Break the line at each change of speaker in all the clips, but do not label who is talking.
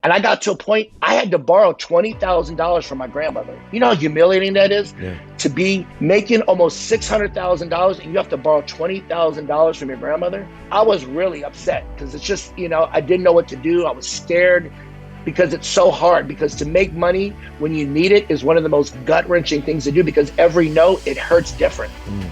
And I got to a point, I had to borrow $20,000 from my grandmother. You know how humiliating that is?
Yeah.
To be making almost $600,000 and you have to borrow $20,000 from your grandmother. I was really upset because it's just, I didn't know what to do. I was scared because it's so hard, because to make money when you need it is one of the most gut-wrenching things to do, because every no, it hurts different.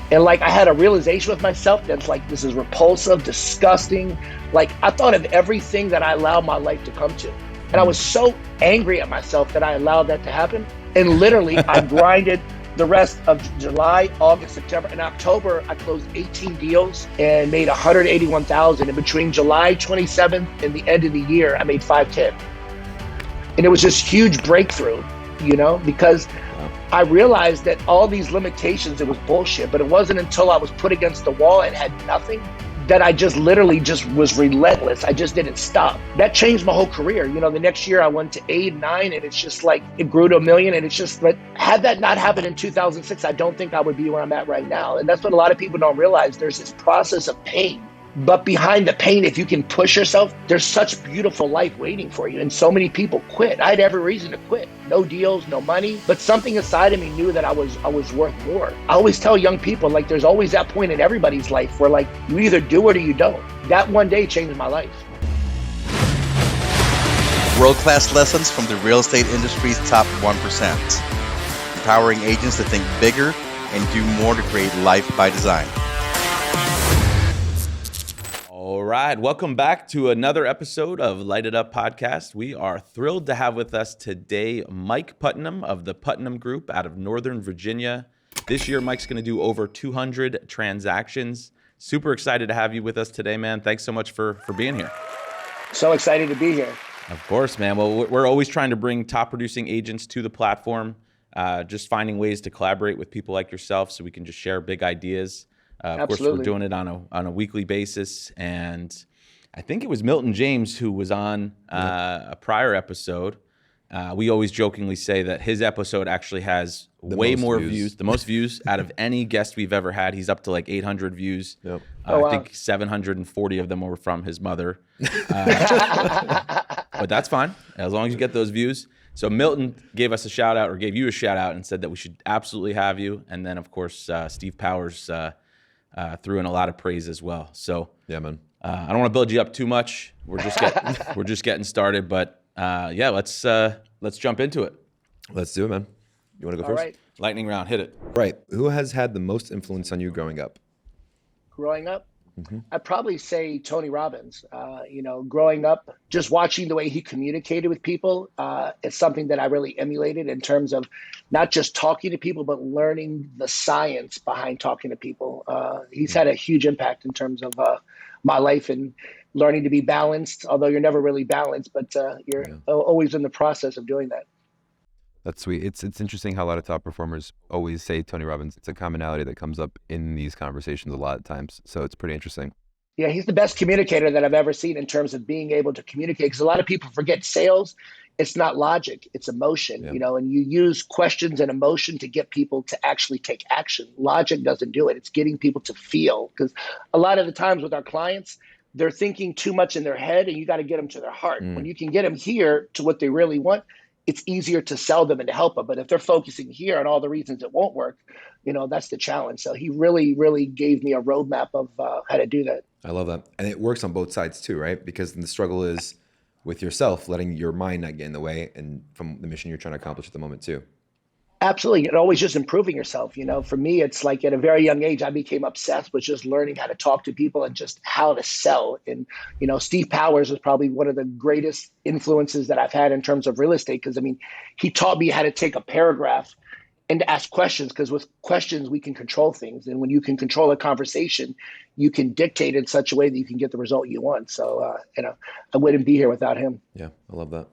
And like, I had a realization with myself that's like, this is repulsive, disgusting. Like, I thought of everything that I allowed my life to come to. And I was so angry at myself that I allowed that to happen. And literally, I grinded the rest of July, August, September, and October. I closed 18 deals and made 181,000. And between July 27th and the end of the year, I made 510. And it was this huge breakthrough, because I realized that all these limitations, it was bullshit. But it wasn't until I was put against the wall and had nothing that I just literally just was relentless. I just didn't stop. That changed my whole career. The next year I went to 8, 9, and it's just like, it grew to $1 million. And it's just like, had that not happened in 2006, I don't think I would be where I'm at right now. And that's what a lot of people don't realize. There's this process of pain. But behind the pain, if you can push yourself, there's such beautiful life waiting for you. And so many people quit. I had every reason to quit. No deals, no money. But something inside of me knew that I was worth more. I always tell young people, like, there's always that point in everybody's life where, like, you either do it or you don't. That one day changed my life.
World-class lessons from the real estate industry's top 1%. Empowering agents to think bigger and do more to create life by design.
All right, welcome back to another episode of Light It Up Podcast. We are thrilled to have with us today Mike Putnam of the Putnam Group out of Northern Virginia. This year, Mike's going to do over 200 transactions. Super excited to have you with us today, man. Thanks so much for being here.
So excited to be here.
Of course, man. Well, we're always trying to bring top producing agents to the platform, just finding ways to collaborate with people like yourself so we can just share big ideas. Of course, we're doing it on a weekly basis, and I think it was Milton James who was on a prior episode. We always jokingly say that his episode actually has way more views, the most views out of any guest we've ever had. He's up to like 800 views.
Yep.
I think 740 of them were from his mother. But that's fine, as long as you get those views. So Milton gave us a shout out, or gave you a shout out, and said that we should absolutely have you. And then, of course, Steve Powers threw in a lot of praise as well. So
yeah, man.
I don't want to build you up too much. We're just getting started, but yeah, let's jump into it.
Let's do it, man. You want to go first?
All right.
Lightning round, hit it.
Right. Who has had the most influence on you growing up?
Growing up, I'd probably say Tony Robbins. Growing up, just watching the way he communicated with people, it's something that I really emulated in terms of not just talking to people, but learning the science behind talking to people. He's had a huge impact in terms of my life and learning to be balanced, although you're never really balanced, but you're always in the process of doing that.
That's sweet. It's interesting how a lot of top performers always say Tony Robbins. It's a commonality that comes up in these conversations a lot of times. So it's pretty interesting.
Yeah, he's the best communicator that I've ever seen in terms of being able to communicate. Because a lot of people forget sales. It's not logic, it's emotion, and you use questions and emotion to get people to actually take action. Logic doesn't do it. It's getting people to feel. Because a lot of the times with our clients, they're thinking too much in their head, and you got to get them to their heart. When you can get them here to what they really want, it's easier to sell them and to help them. But if they're focusing here on all the reasons it won't work, that's the challenge. So he really, really gave me a roadmap of how to do that.
I love that. And it works on both sides too, right? Because the struggle is with yourself, letting your mind not get in the way, and from the mission you're trying to accomplish at the moment too.
Absolutely. And always just improving yourself. For me, it's like at a very young age, I became obsessed with just learning how to talk to people and just how to sell. And, Steve Powers was probably one of the greatest influences that I've had in terms of real estate. Because, he taught me how to take a paragraph and to ask questions, because with questions, we can control things. And when you can control a conversation, you can dictate in such a way that you can get the result you want. So, I wouldn't be here without him.
Yeah, I love that.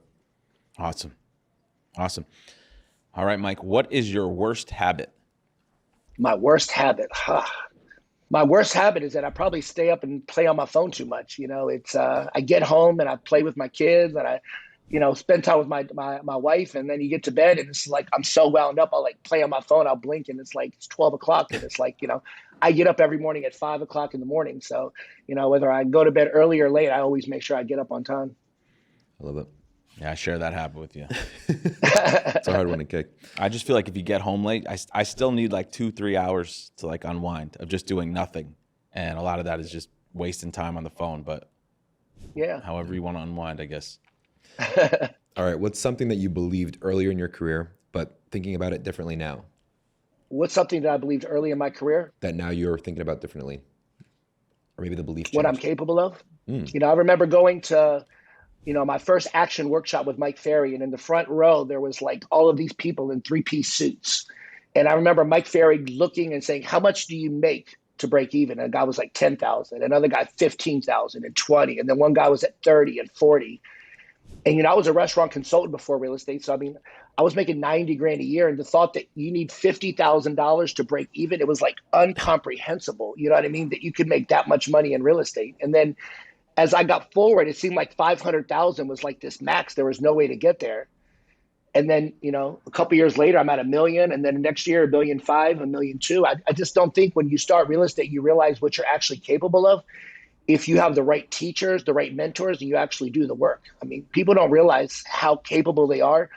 Awesome. All right, Mike, what is your worst habit?
My worst habit? My worst habit is that I probably stay up and play on my phone too much. It's I get home and I play with my kids and I, spend time with my wife, and then you get to bed and it's like I'm so wound up. I'll like play on my phone. I'll blink and it's like it's 12 o'clock, and it's like I get up every morning at 5 o'clock in the morning. So whether I go to bed early or late, I always make sure I get up on time.
I love it.
Yeah, I share that habit with you.
It's a hard one to kick.
I just feel like if you get home late, I still need like 2-3 hours to like unwind of just doing nothing. And a lot of that is just wasting time on the phone. But
yeah,
however you want to unwind, I guess.
All right. What's something that you believed earlier in your career, but thinking about it differently now?
What's something that I believed early in my career
that now you're thinking about differently? Or maybe the belief changed?
What I'm capable of? I remember going to, my first action workshop with Mike Ferry, and in the front row, there was like all of these people in 3-piece suits. And I remember Mike Ferry looking and saying, how much do you make to break even? And a guy was like 10,000, another guy 15,000 and 20. And then one guy was at 30 and 40. And, I was a restaurant consultant before real estate. So, I was making 90 grand a year. And the thought that you need $50,000 to break even, it was like incomprehensible. You know what I mean? That you could make that much money in real estate. And then as I got forward, it seemed like 500,000 was like this max. There was no way to get there. And then, a couple years later, I'm at $1 million. And then next year, $1.5 million, $1.2 million. I just don't think when you start real estate, you realize what you're actually capable of. If you have the right teachers, the right mentors, and you actually do the work. People don't realize how capable they are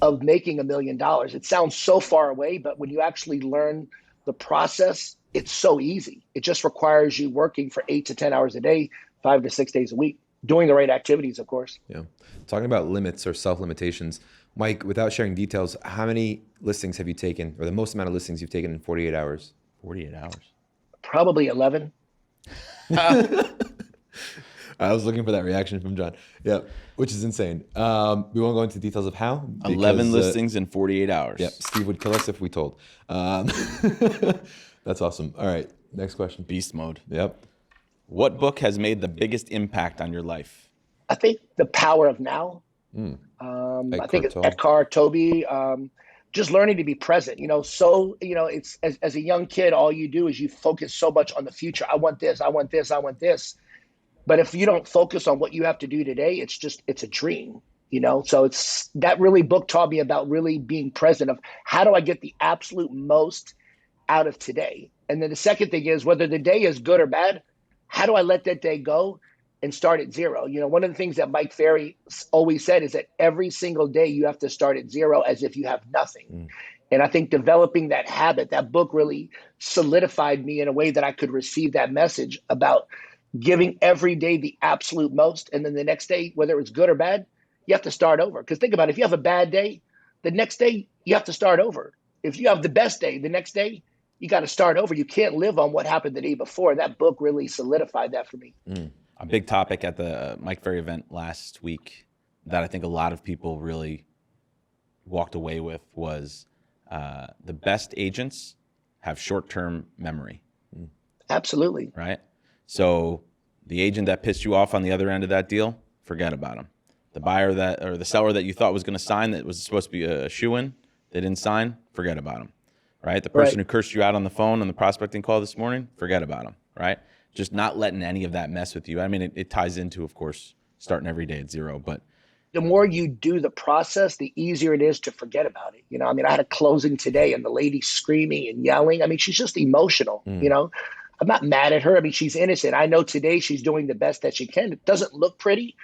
of making $1 million. It sounds so far away, but when you actually learn the process, it's so easy. It just requires you working for 8 to 10 hours a day, 5 to 6 days a week, doing the right activities, of course.
Yeah. Talking about limits or self-limitations, Mike, without sharing details, how many listings have you taken, or the most amount of listings you've taken in 48 hours?
48 hours.
Probably 11.
I was looking for that reaction from John. Yeah, which is insane. We won't go into details of how.
Because, 11 listings in 48 hours.
Yep, Steve would kill us if we told. That's awesome. All right, next question.
Beast mode.
Yep.
What book has made the biggest impact on your life?
I think The Power of Now. I think it's Eckhart Tolle. Just learning to be present, it's as a young kid, all you do is you focus so much on the future. I want this, I want this, I want this. But if you don't focus on what you have to do today, it's a dream, So it's that really book taught me about really being present of how do I get the absolute most out of today? And then the second thing is whether the day is good or bad, how do I let that day go and start at zero? One of the things that Mike Ferry always said is that every single day you have to start at zero as if you have nothing. And I think developing that habit, that book really solidified me in a way that I could receive that message about giving every day the absolute most. And then the next day, whether it's good or bad, you have to start over. Because think about it, if you have a bad day, the next day you have to start over. If you have the best day, the next day, you got to start over. You can't live on what happened the day before. That book really solidified that for me.
A big topic at the Mike Ferry event last week that I think a lot of people really walked away with was the best agents have short-term memory.
Absolutely.
Right? So the agent that pissed you off on the other end of that deal, forget about him. The buyer or the seller that you thought was going to sign that was supposed to be a shoo-in, they didn't sign, forget about him. Right? The person who cursed you out on the phone on the prospecting call this morning, forget about him. Right? Just not letting any of that mess with you. It ties into, of course, starting every day at zero. But
the more you do the process, the easier it is to forget about it. I had a closing today and the lady screaming and yelling. She's just emotional, I'm not mad at her. she's innocent. I know today she's doing the best that she can. It doesn't look pretty,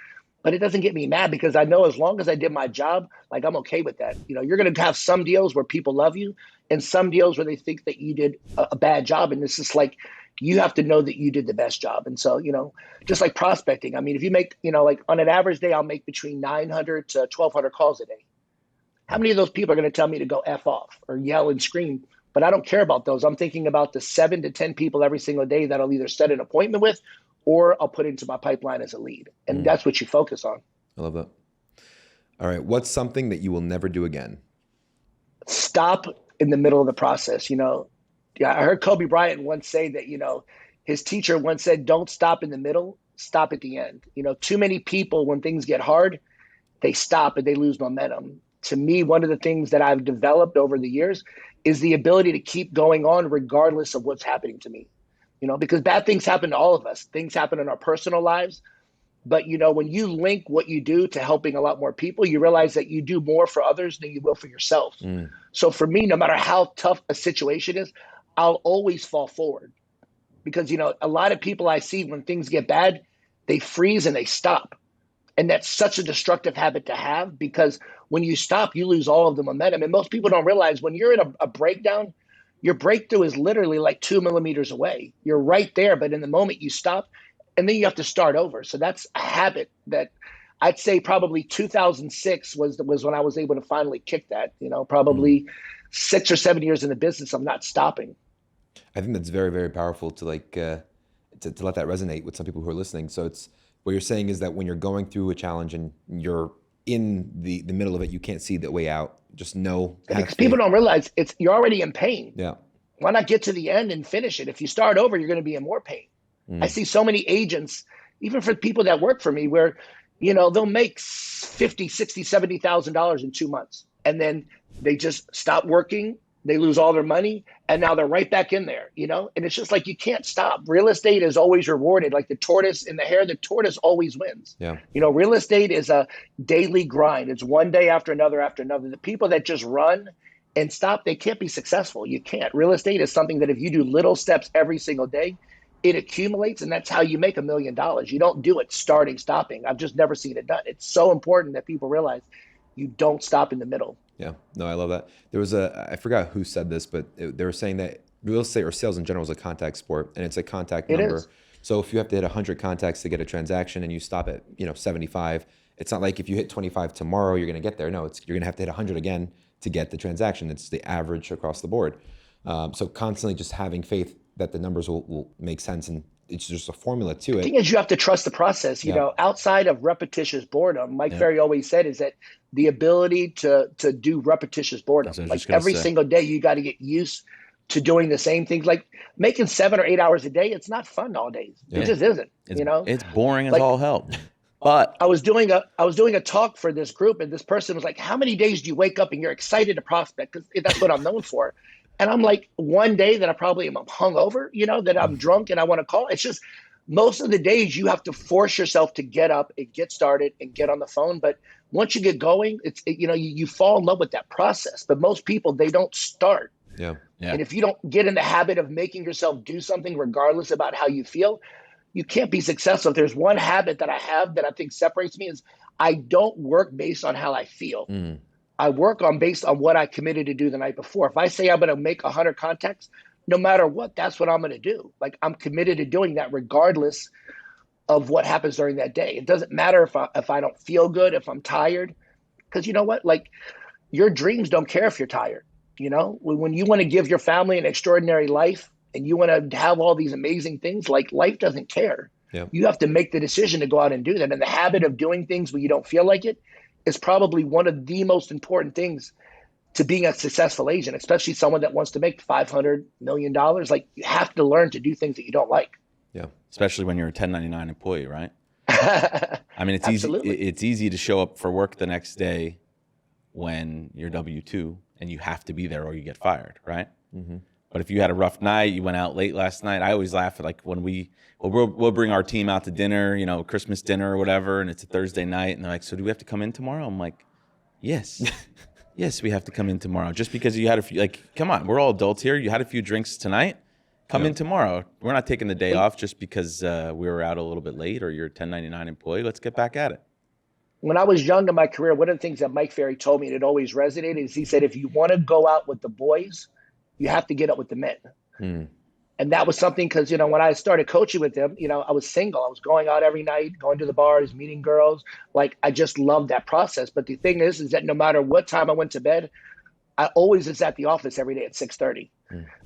but it doesn't get me mad because I know as long as I did my job, I'm okay with that. You're going to have some deals where people love you and some deals where they think that you did a bad job. And it's just like, you have to know that you did the best job. And so, just like prospecting, if you make, on an average day, I'll make between 900 to 1,200 calls a day. How many of those people are going to tell me to go F off or yell and scream? But I don't care about those. I'm thinking about the 7 to 10 people every single day that I'll either set an appointment with or I'll put into my pipeline as a lead. And that's what you focus on.
I love that. All right. What's something that you will never do again?
Stop in the middle of the process. I heard Kobe Bryant once say that, his teacher once said, don't stop in the middle, stop at the end. Too many people, when things get hard, they stop and they lose momentum. To me, one of the things that I've developed over the years is the ability to keep going on regardless of what's happening to me, because bad things happen to all of us. Things happen in our personal lives. But, when you link what you do to helping a lot more people, you realize that you do more for others than you will for yourself. So for me, no matter how tough a situation is, I'll always fall forward because, a lot of people I see when things get bad, they freeze and they stop. And that's such a destructive habit to have, because when you stop, you lose all of the momentum. And most people don't realize when you're in a breakdown, your breakthrough is literally like 2 millimeters away. You're right there, but in the moment you stop, and then you have to start over. So that's a habit that I'd say probably 2006 was when I was able to finally kick that. Probably 6 or 7 years in the business, I'm not stopping.
I think that's very, very powerful to to let that resonate with some people who are listening. So it's what you're saying is that when you're going through a challenge and you're in the middle of it, you can't see the way out. Just know.
Because people don't realize you're already in pain.
Yeah.
Why not get to the end and finish it? If you start over, you're going to be in more pain. I see so many agents, even for people that work for me, where, they'll make $50,000, $60,000, $70,000 in 2 months. And then they just stop working. They lose all their money. And now they're right back in there, and it's just like, you can't stop. Real estate is always rewarded. Like the tortoise in the hare, the tortoise always wins.
Yeah.
Real estate is a daily grind. It's one day after another after another. The people that just run and stop, they can't be successful. You can't. Real estate is something that if you do little steps every single day, it accumulates, and that's how you make $1 million. You don't do it starting, stopping. I've just never seen it done. It's so important that people realize you don't stop in the middle.
Yeah, no, I love that. There was I forgot who said this, but they were saying that real estate or sales in general is a contact sport, and it's a contact number.
Is.
So if you have to hit 100 contacts to get a transaction and you stop at 75, it's not like if you hit 25 tomorrow, you're going to get there. No, you're going to have to hit 100 again to get the transaction. It's the average across the board. So constantly just having faith that the numbers will make sense, and it's just a formula to it.
The thing is, you have to trust the process. Outside of repetitious boredom, Mike Ferry always said is that the ability to do repetitious boredom, like every single day, you got to get used to doing the same things. Like making 7 or 8 hours a day, it's not fun all days. Yeah. It just isn't.
It's boring as all hell. But
I was doing a talk for this group, and this person was like, "How many days do you wake up and you're excited to prospect?" Because that's what I'm known for. And I'm like, one day that I probably am hungover, that I'm drunk and I want to call. It's just most of the days you have to force yourself to get up and get started and get on the phone. But once you get going, you fall in love with that process. But most people, they don't start.
Yeah.
And if you don't get in the habit of making yourself do something, regardless about how you feel, you can't be successful. If there's one habit that I have that I think separates me, is I don't work based on how I feel. I work based on what I committed to do the night before. If I say I'm going to make 100 contacts, no matter what, that's what I'm going to do. Like, I'm committed to doing that regardless of what happens during that day. It doesn't matter if I don't feel good, if I'm tired, because you know what? Like, your dreams don't care if you're tired. When you want to give your family an extraordinary life and you want to have all these amazing things, like, life doesn't care.
Yeah.
You have to make the decision to go out and do that. And the habit of doing things when you don't feel like it is probably one of the most important things to being a successful agent, especially someone that wants to make $500 million. Like, you have to learn to do things that you don't like.
Yeah.
Especially when you're a 1099 employee, right? I mean, it's
Absolutely.
easy. It's easy to show up for work the next day when you're W-2 and you have to be there or you get fired, right?
Mm-hmm.
But if you had a rough night, you went out late last night. I always laugh at, like, when we'll bring our team out to dinner, Christmas dinner or whatever, and it's a Thursday night, and they're like, "So do we have to come in tomorrow?" I'm like, "Yes, yes, we have to come in tomorrow." Just because you had a few, like, come on, we're all adults here. You had a few drinks tonight. Come in tomorrow. We're not taking the day off just because we were out a little bit late or you're a 1099 employee. Let's get back at it.
When I was young in my career, one of the things that Mike Ferry told me, and it always resonated, is he said, if you want to go out with the boys, you have to get up with the men. And that was something, because, when I started coaching with them, I was single. I was going out every night, going to the bars, meeting girls. Like, I just loved that process. But the thing is that no matter what time I went to bed, I always was at the office every day at 6:30.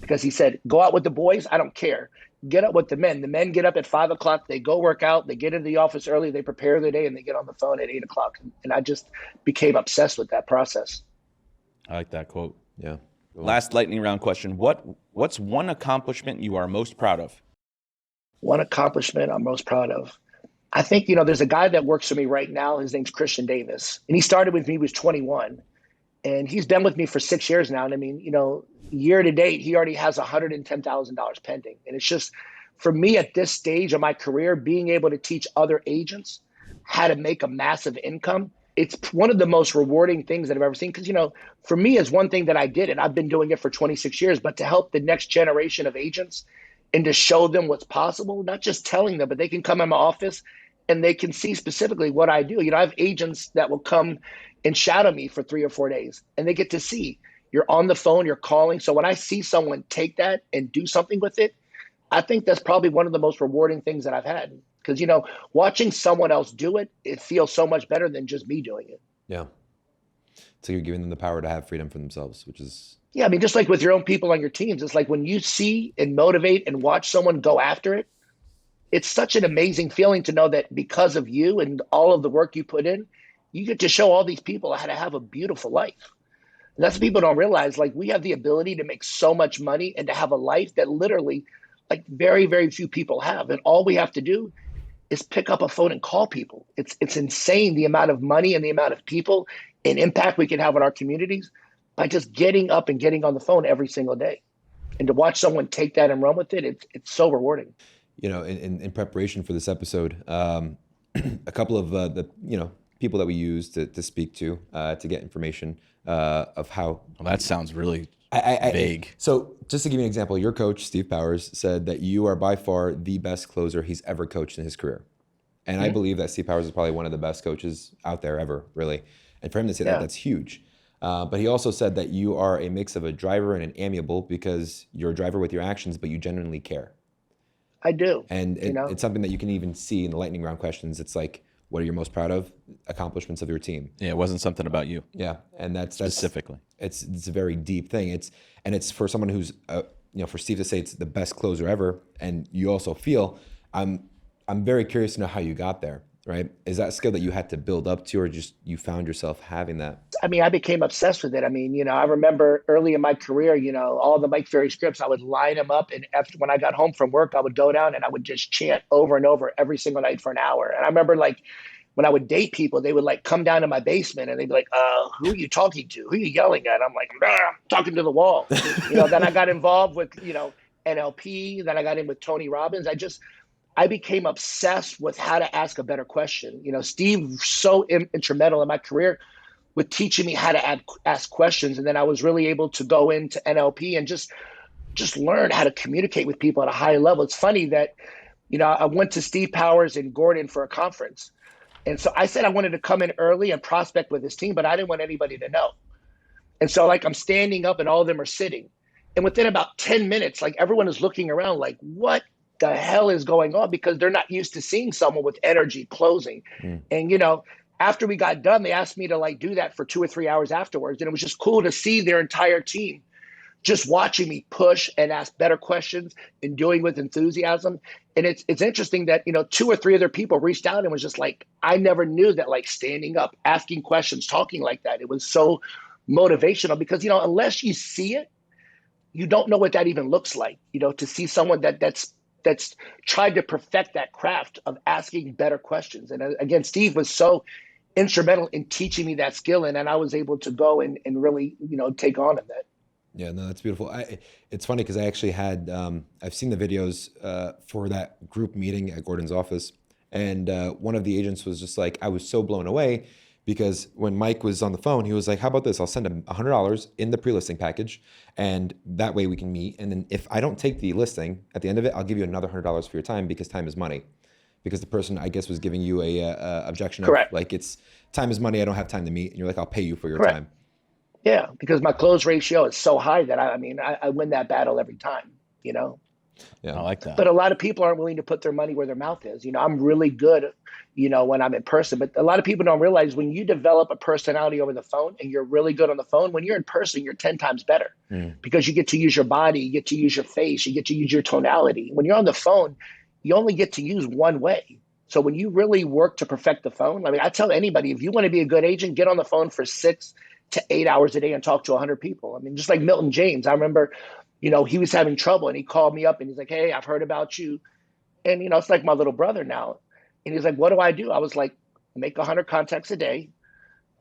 Because he said, go out with the boys. I don't care. Get up with the men. The men get up at 5 o'clock. They go work out. They get into the office early. They prepare their day, and they get on the phone at 8 o'clock. And I just became obsessed with that process.
I like that quote.
Yeah.
Last lightning round question. What's one accomplishment you are most proud of?
One accomplishment I'm most proud of. I think, there's a guy that works for me right now. His name's Christian Davis. And he started with me, he was 21. And he's been with me for 6 years now. And I mean, year to date, he already has $110,000 pending. And it's just, for me at this stage of my career, being able to teach other agents how to make a massive income, it's one of the most rewarding things that I've ever seen. Because, for me, it's one thing that I did, and I've been doing it for 26 years, but to help the next generation of agents and to show them what's possible, not just telling them, but they can come in my office and they can see specifically what I do. I have agents that will come and shadow me for 3 or 4 days, and they get to see you're on the phone, you're calling. So when I see someone take that and do something with it, I think that's probably one of the most rewarding things that I've had. Because, watching someone else do it, it feels so much better than just me doing it.
Yeah. So you're giving them the power to have freedom for themselves, which is...
Yeah, I mean, just like with your own people on your teams, it's like when you see and motivate and watch someone go after it, it's such an amazing feeling to know that because of you and all of the work you put in, you get to show all these people how to have a beautiful life. And that's what people don't realize. Like, we have the ability to make so much money and to have a life that literally, like, very, very few people have. And all we have to do is pick up a phone and call people. It's insane the amount of money and the amount of people and impact we can have on our communities by just getting up and getting on the phone every single day. And to watch someone take that and run with it, it's so rewarding.
In preparation for this episode, a couple of the people that we use to speak to get information of how...
Well, that sounds really vague.
So just to give you an example, your coach, Steve Powers, said that you are by far the best closer he's ever coached in his career. And I believe that Steve Powers is probably one of the best coaches out there ever, really. And for him to say that, that's huge. But he also said that you are a mix of a driver and an amiable, because you're a driver with your actions, but you genuinely care.
I do.
And it's something that you can even see in the lightning round questions. It's like, what are you most proud of? Accomplishments of your team.
Yeah, it wasn't something about you.
Yeah, and that's
specifically.
It's a very deep thing. It's for someone who's for Steve to say it's the best closer ever, and you also feel. I'm very curious to know how you got there. Right? Is that a skill that you had to build up to, or just you found yourself having that?
I mean, I became obsessed with it. I mean, I remember early in my career, all the Mike Ferry scripts, I would line them up. And when I got home from work, I would go down and I would just chant over and over every single night for an hour. And I remember, like, when I would date people, they would, like, come down to my basement and they'd be like, who are you talking to? Who are you yelling at? I'm like, I'm talking to the wall. Then I got involved with, NLP. Then I got in with Tony Robbins. I became obsessed with how to ask a better question. Steve was so instrumental in my career with teaching me how to ask questions. And then I was really able to go into NLP and just learn how to communicate with people at a high level. It's funny that, I went to Steve Powers in Gordon for a conference. And so I said I wanted to come in early and prospect with his team, but I didn't want anybody to know. And so, like, I'm standing up and all of them are sitting. And within about 10 minutes, like, everyone is looking around like, what the hell is going on? Because they're not used to seeing someone with energy closing. And, after we got done, they asked me to, like, do that for 2 or 3 hours afterwards. And it was just cool to see their entire team just watching me push and ask better questions and doing with enthusiasm. And it's interesting that, 2 or 3 other people reached out and was just like, I never knew that, like, standing up, asking questions, talking like that, it was so motivational. Because, unless you see it, you don't know what that even looks like, to see someone that's tried to perfect that craft of asking better questions. And again, Steve was so instrumental in teaching me that skill. And then I was able to go and really, take on in that.
Yeah, no, that's beautiful. It's funny because I actually had, I've seen the videos for that group meeting at Gordon's office. And one of the agents was just like, I was so blown away because when Mike was on the phone, he was like, how about this? I'll send him $100 in the pre-listing package. And that way we can meet. And then if I don't take the listing at the end of it, I'll give you another $100 for your time, because time is money. Because the person, I guess, was giving you a objection.
Correct.
Of, like, it's time is money. I don't have time to meet. And you're like, I'll pay you for your
Correct.
time.
Yeah, because my close ratio is so high that I win that battle every time,
Yeah,
I like that.
But a lot of people aren't willing to put their money where their mouth is. I'm really good, when I'm in person. But a lot of people don't realize when you develop a personality over the phone and you're really good on the phone, when you're in person, you're 10 times better because you get to use your body, you get to use your face, you get to use your tonality. When you're on the phone, you only get to use one way. So when you really work to perfect the phone, I tell anybody, if you want to be a good agent, get on the phone for 6 to 8 hours a day and talk to 100 people. Just like Milton James, I remember, he was having trouble and he called me up and he's like, hey, I've heard about you. And, it's like my little brother now. And he's like, what do I do? I was like, make 100 contacts a day,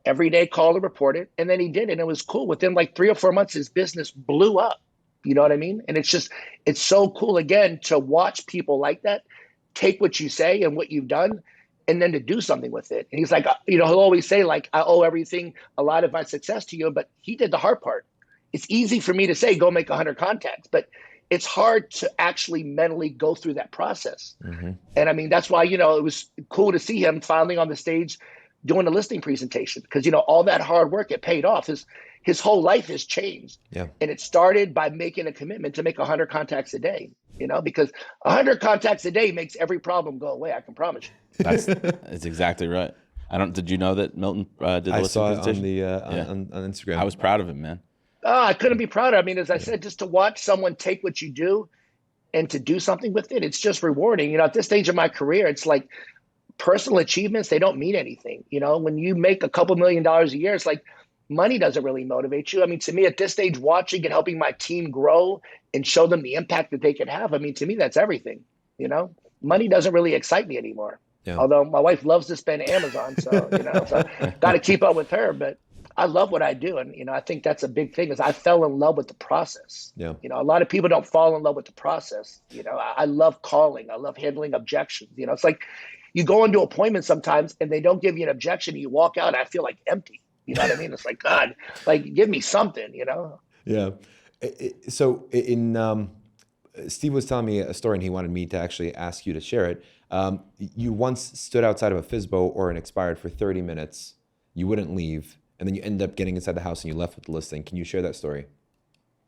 every day, call and report it. And then he did it. And it was cool. Within like 3 or 4 months, his business blew up. You know what I mean? And it's so cool, again, to watch people like that, take what you say and what you've done, and then to do something with it. And he's like, he'll always say, like, I owe a lot of my success to you, but he did the hard part. It's easy for me to say, go make 100 contacts, but it's hard to actually mentally go through that process.
Mm-hmm.
And I mean, that's why, it was cool to see him finally on the stage doing a listing presentation, because, all that hard work, it paid off. His whole life has changed.
Yeah.
And it started by making a commitment to make 100 contacts a day, because 100 contacts a day makes every problem go away. I can promise you.
That's exactly right. Did you know that Milton did the listing presentation?
I saw it on Instagram.
I was proud of him, man.
Oh, I couldn't be prouder. I mean, as I said, just to watch someone take what you do and to do something with it, it's just rewarding. At this stage of my career, it's like personal achievements, they don't mean anything. When you make a couple $1 million a year, it's like money doesn't really motivate you. I mean, to me, at this stage, watching and helping my team grow and show them the impact that they can have, I mean, to me, that's everything. Money doesn't really excite me anymore. Yeah. Although my wife loves to spend Amazon, so got to keep up with her. But I love what I do, and I think that's a big thing. Is I fell in love with the process.
Yeah.
A lot of people don't fall in love with the process. I love calling. I love handling objections. It's like you go into appointments sometimes and they don't give you an objection. And you walk out, and I feel like empty. You know what I mean? It's like, God, like give me something.
Yeah. So Steve was telling me a story, and he wanted me to actually ask you to share it. You once stood outside of a FSBO or an expired for 30 minutes. You wouldn't leave. And then you end up getting inside the house and you left with the listing. Can you share that story?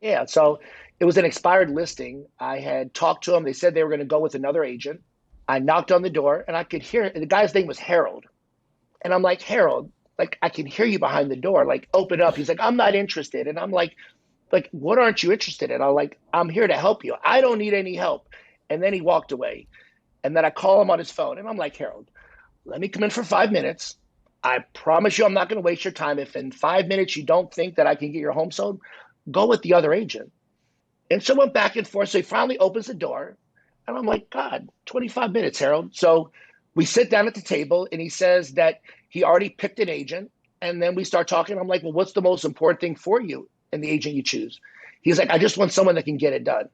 Yeah. So it was an expired listing. I had talked to them. They said they were going to go with another agent. I knocked on the door and I could hear, the guy's name was Harold. And I'm like, Harold, like, I can hear you behind the door. Like, open up. He's like, I'm not interested. And I'm like, what aren't you interested in? I'm here to help you. I don't need any help. And then he walked away. And then I call him on his phone and I'm like, Harold, let me come in for 5 minutes. I promise you I'm not going to waste your time. If in 5 minutes you don't think that I can get your home sold, go with the other agent. And so went back and forth. So he finally opens the door. And I'm like, God, 25 minutes, Harold. So we sit down at the table and he says that he already picked an agent. And then we start talking. I'm like, well, what's the most important thing for you in the agent you choose? He's like, I just want someone that can get it done.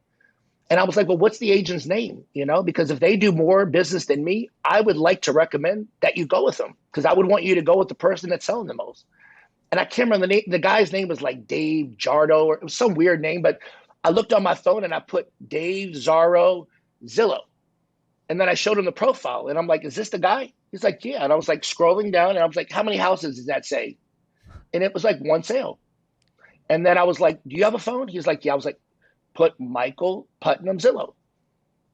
And I was like, well, what's the agent's name? Because if they do more business than me, I would like to recommend that you go with them, because I would want you to go with the person that's selling the most. And I can't remember the name. The guy's name was like Dave Jardo, or it was some weird name, but I looked on my phone and I put Dave Zarro Zillow. And then I showed him the profile and I'm like, is this the guy? He's like, yeah. And I was like scrolling down and I was like, how many houses does that say? And it was like one sale. And then I was like, do you have a phone? He's like, yeah. I was like, put Michael Putnam Zillow.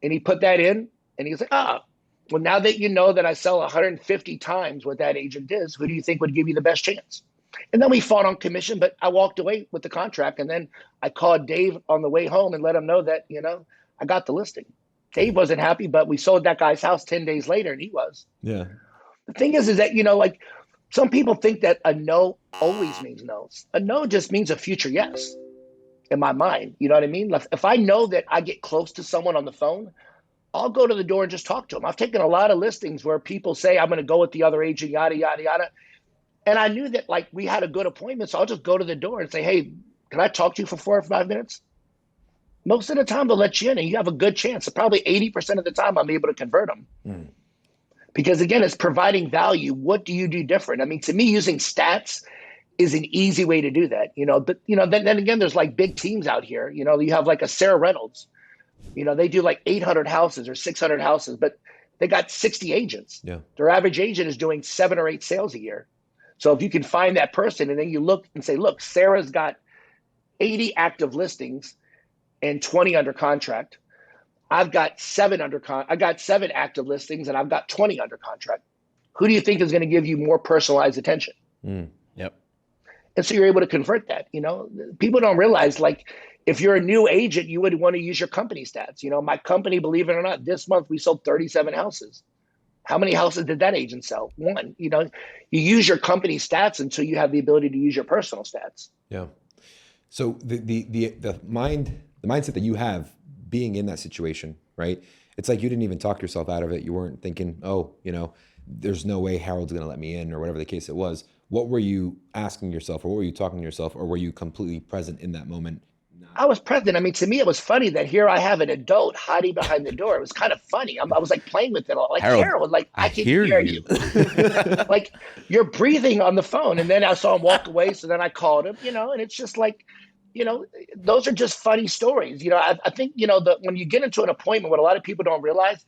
And he put that in and he's like, well, now that you know that I sell 150 times what that agent is, who do you think would give you the best chance? And then we fought on commission, but I walked away with the contract. And then I called Dave on the way home and let him know that, I got the listing. Dave wasn't happy, but we sold that guy's house 10 days later and he was.
Yeah.
The thing is that, like some people think that a no always means no. A no just means a future yes. In my mind, you know what I mean? If I know that I get close to someone on the phone, I'll go to the door and just talk to them. I've taken a lot of listings where people say, I'm going to go with the other agent, yada, yada, yada. And I knew that like we had a good appointment. So I'll just go to the door and say, hey, can I talk to you for 4 or 5 minutes? Most of the time they'll let you in and you have a good chance. So probably 80% of the time I'm able to convert them. Because again, it's providing value. What do you do different? I mean, to me, using stats is an easy way to do that, but then again, there's like big teams out here, you have like a Sarah Reynolds, they do like 800 houses or 600 houses, but they got 60 agents.
Yeah.
Their average agent is doing 7 or 8 sales a year. So if you can find that person and then you look and say, look, Sarah's got 80 active listings and 20 under contract. I've got 7 active listings and I've got 20 under contract. Who do you think is going to give you more personalized attention?
Yep.
And so you're able to convert that. People don't realize, like, if you're a new agent, you would want to use your company stats. My company, believe it or not, this month we sold 37 houses. How many houses did that agent sell? 1. You use your company stats until you have the ability to use your personal stats.
Yeah. So the mindset that you have being in that situation, right? It's like you didn't even talk yourself out of it. You weren't thinking, there's no way Harold's going to let me in, or whatever the case it was. What were you asking yourself, or what were you talking to yourself, or were you completely present in that moment?
I was present. I mean, to me, it was funny that here I have an adult hiding behind the door. It was kind of funny. I was like playing with it all. Like, Harold, like I can hear you. Like you're breathing on the phone. And then I saw him walk away. So then I called him, and it's just like, those are just funny stories. I think, when you get into an appointment, what a lot of people don't realize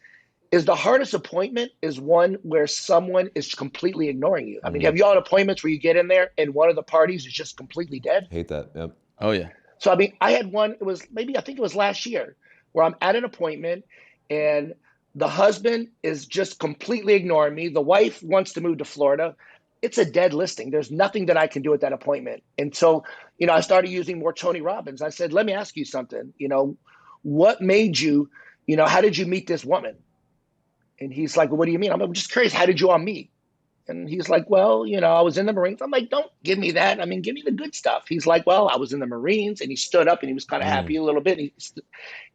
is the hardest appointment is one where someone is completely ignoring you. I mean, have you all had appointments where you get in there and one of the parties is just completely dead?
Hate that. Yep.
Oh yeah.
So, I mean, I had one, I think it was last year, where I'm at an appointment and the husband is just completely ignoring me. The wife wants to move to Florida. It's a dead listing. There's nothing that I can do at that appointment. And so, I started using more Tony Robbins. I said, let me ask you something. What made you, how did you meet this woman? And he's like, well, what do you mean? I'm just curious. How did you all meet? And he's like, well, I was in the Marines. I'm like, don't give me that. I mean, give me the good stuff. He's like, well, I was in the Marines. And he stood up and he was kind of happy a little bit. And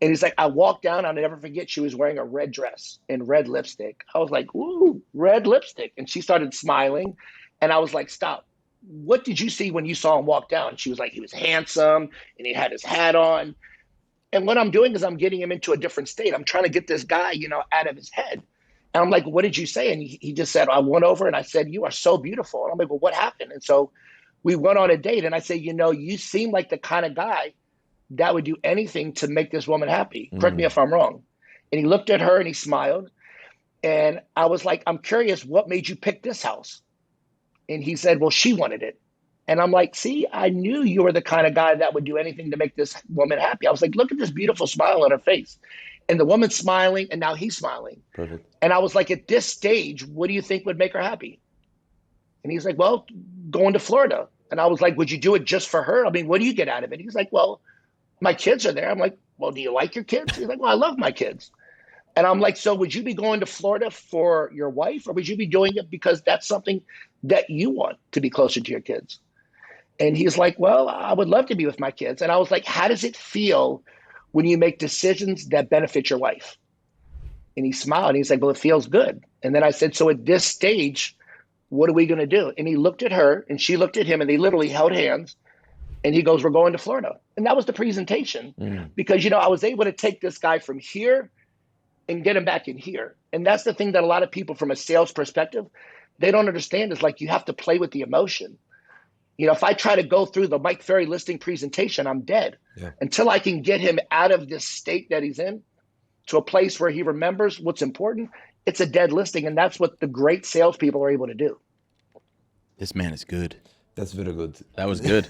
he's like, I walked down. I'll never forget. She was wearing a red dress and red lipstick. I was like, ooh, red lipstick. And she started smiling. And I was like, stop. What did you see when you saw him walk down? She was like, he was handsome and he had his hat on. And what I'm doing is I'm getting him into a different state. I'm trying to get this guy, out of his head. And I'm like, what did you say? And he just said, I went over and I said, you are so beautiful. And I'm like, well, what happened? And so we went on a date and I said, you seem like the kind of guy that would do anything to make this woman happy. Correct me if I'm wrong. And he looked at her and he smiled. And I was like, I'm curious, what made you pick this house? And he said, well, she wanted it. And I'm like, see, I knew you were the kind of guy that would do anything to make this woman happy. I was like, look at this beautiful smile on her face. And the woman's smiling, and now he's smiling.
Perfect.
And I was like, at this stage, what do you think would make her happy? And he's like, well, going to Florida. And I was like, would you do it just for her? I mean, what do you get out of it? He's like, well, my kids are there. I'm like, well, do you like your kids? He's like, well, I love my kids. And I'm like, so would you be going to Florida for your wife, or would you be doing it because that's something that you want to be closer to your kids? And he's like, well, I would love to be with my kids. And I was like, how does it feel when you make decisions that benefit your wife? And he smiled and he's like, well, it feels good. And then I said, so at this stage, what are we going to do? And he looked at her and she looked at him and they literally held hands. And he goes, we're going to Florida. And that was the presentation because, I was able to take this guy from here and get him back in here. And that's the thing that a lot of people from a sales perspective, they don't understand is like, you have to play with the emotion. If I try to go through the Mike Ferry listing presentation, I'm dead. Yeah. Until I can get him out of this state that he's in to a place where he remembers what's important, it's a dead listing. And that's what the great salespeople are able to do.
This man is good.
That's very good.
That was good.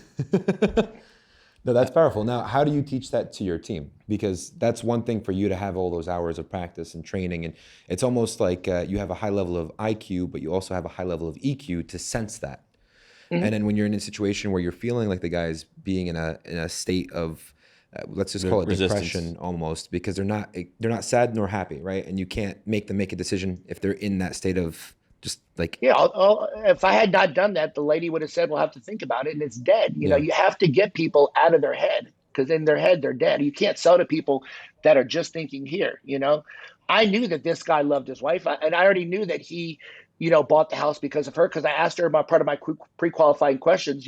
No, that's powerful. Now, how do you teach that to your team? Because that's one thing for you to have all those hours of practice and training. And it's almost like you have a high level of IQ, but you also have a high level of EQ to sense that. Mm-hmm. And then when you're in a situation where you're feeling like the guy's being in a state of, let's just call it depression almost, because they're not sad nor happy, right? And you can't make them make a decision if they're in that state of just like.
Yeah, if I had not done that, the lady would have said, we'll have to think about it, and it's dead. You have to get people out of their head because in their head, they're dead. You can't sell to people that are just thinking here, I knew that this guy loved his wife, and I already knew that he bought the house because of her, because I asked her about part of my pre-qualifying questions,